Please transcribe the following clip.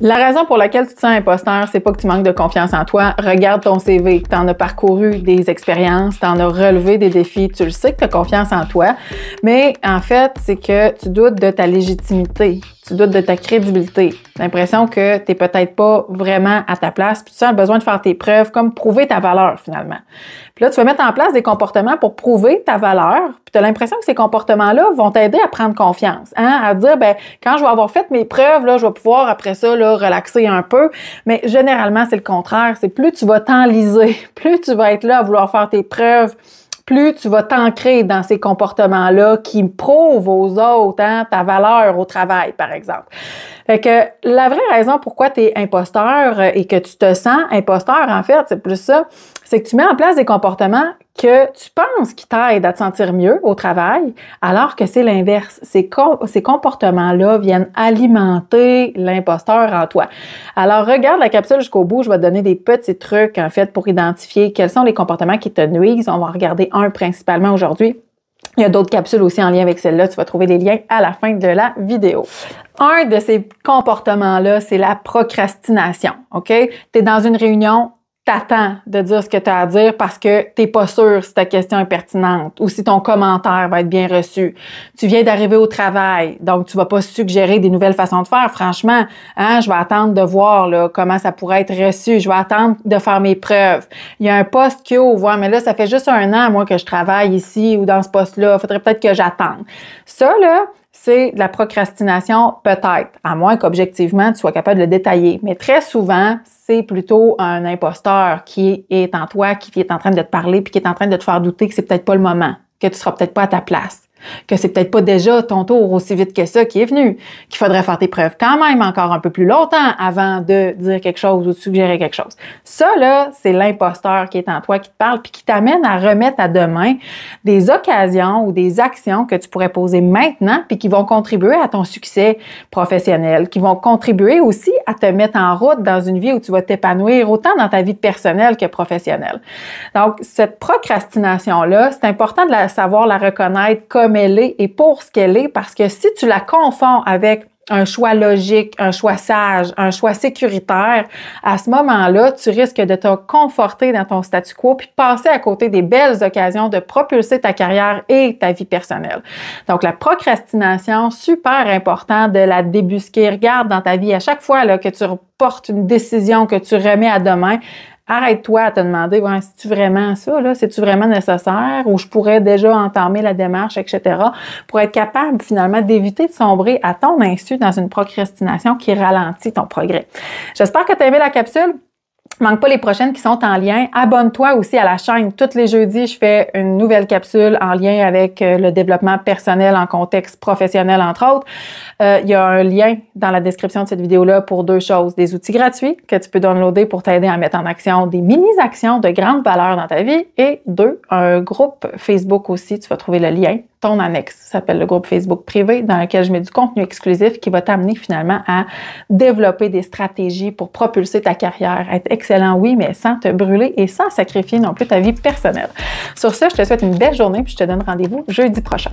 La raison pour laquelle tu te sens imposteur, c'est pas que tu manques de confiance en toi. Regarde ton CV, tu en as parcouru des expériences, tu en as relevé des défis, tu le sais que tu as confiance en toi, mais en fait, c'est que tu doutes de ta légitimité, tu doutes de ta crédibilité. L'impression que tu n'es peut-être pas vraiment à ta place, puis tu sens le besoin de faire tes preuves, comme prouver ta valeur finalement. Puis là, tu vas mettre en place des comportements pour prouver ta valeur, puis tu as l'impression que ces comportements-là vont t'aider à prendre confiance, hein? À dire, ben quand je vais avoir fait mes preuves, là, je vais pouvoir après ça là, relaxer un peu. Mais généralement, c'est le contraire. C'est plus tu vas t'enliser, plus tu vas être là à vouloir faire tes preuves, plus tu vas t'ancrer dans ces comportements-là qui prouvent aux autres ta valeur au travail, par exemple. Fait que la vraie raison pourquoi tu es imposteur et que tu te sens imposteur, en fait, c'est plus ça, c'est que tu mets en place des comportements que tu penses qui t'aident à te sentir mieux au travail, alors que c'est l'inverse. Ces comportements-là viennent alimenter l'imposteur en toi. Alors, regarde la capsule jusqu'au bout. Je vais te donner des petits trucs, en fait, pour identifier quels sont les comportements qui te nuisent. On va en regarder un principalement aujourd'hui. Il y a d'autres capsules aussi en lien avec celle-là. Tu vas trouver les liens à la fin de la vidéo. Un de ces comportements-là, c'est la procrastination. OK? Tu es dans une réunion, t'attends de dire ce que tu as à dire parce que t'es pas sûr si ta question est pertinente ou si ton commentaire va être bien reçu. Tu viens d'arriver au travail, donc tu vas pas suggérer des nouvelles façons de faire. Franchement, hein, je vais attendre de voir là, comment ça pourrait être reçu. Je vais attendre de faire mes preuves. Il y a un poste qui ouvre, mais là, ça fait juste 1 an, moi, que je travaille ici ou dans ce poste-là. Faudrait peut-être que j'attende. Ça, là, c'est de la procrastination peut-être, à moins qu'objectivement, tu sois capable de le détailler. Mais très souvent, c'est plutôt un imposteur qui est en toi, qui est en train de te parler puis qui est en train de te faire douter que c'est peut-être pas le moment, que tu seras peut-être pas à ta place, que c'est peut-être pas déjà ton tour aussi vite que ça qui est venu, qu'il faudrait faire tes preuves quand même encore un peu plus longtemps avant de dire quelque chose ou de suggérer quelque chose. Ça, là, c'est l'imposteur qui est en toi qui te parle puis qui t'amène à remettre à demain des occasions ou des actions que tu pourrais poser maintenant puis qui vont contribuer à ton succès professionnel, qui vont contribuer aussi à te mettre en route dans une vie où tu vas t'épanouir autant dans ta vie personnelle que professionnelle. Donc, cette procrastination-là, c'est important de savoir la reconnaître comme elle est et pour ce qu'elle est, parce que si tu la confonds avec un choix logique, un choix sage, un choix sécuritaire, à ce moment-là, tu risques de te conforter dans ton statu quo puis passer à côté des belles occasions de propulser ta carrière et ta vie personnelle. Donc, la procrastination, super important de la débusquer. Regarde dans ta vie, à chaque fois là, que tu reportes une décision que tu remets à demain, arrête-toi à te demander, ouais, c'est-tu vraiment ça, là? C'est-tu vraiment nécessaire? Ou je pourrais déjà entamer la démarche, etc. pour être capable, finalement, d'éviter de sombrer à ton insu dans une procrastination qui ralentit ton progrès. J'espère que tu as aimé la capsule. Manque pas les prochaines qui sont en lien. Abonne-toi aussi à la chaîne. Tous les jeudis, je fais une nouvelle capsule en lien avec le développement personnel en contexte professionnel, entre autres. Il y a un lien dans la description de cette vidéo-là pour 2 choses. Des outils gratuits que tu peux downloader pour t'aider à mettre en action des mini-actions de grande valeur dans ta vie. Et 2, un groupe Facebook aussi. Tu vas trouver le lien. Ton annexe. Ça s'appelle le groupe Facebook privé dans lequel je mets du contenu exclusif qui va t'amener finalement à développer des stratégies pour propulser ta carrière, être excellent, oui, mais sans te brûler et sans sacrifier non plus ta vie personnelle. Sur ce, je te souhaite une belle journée puis je te donne rendez-vous jeudi prochain.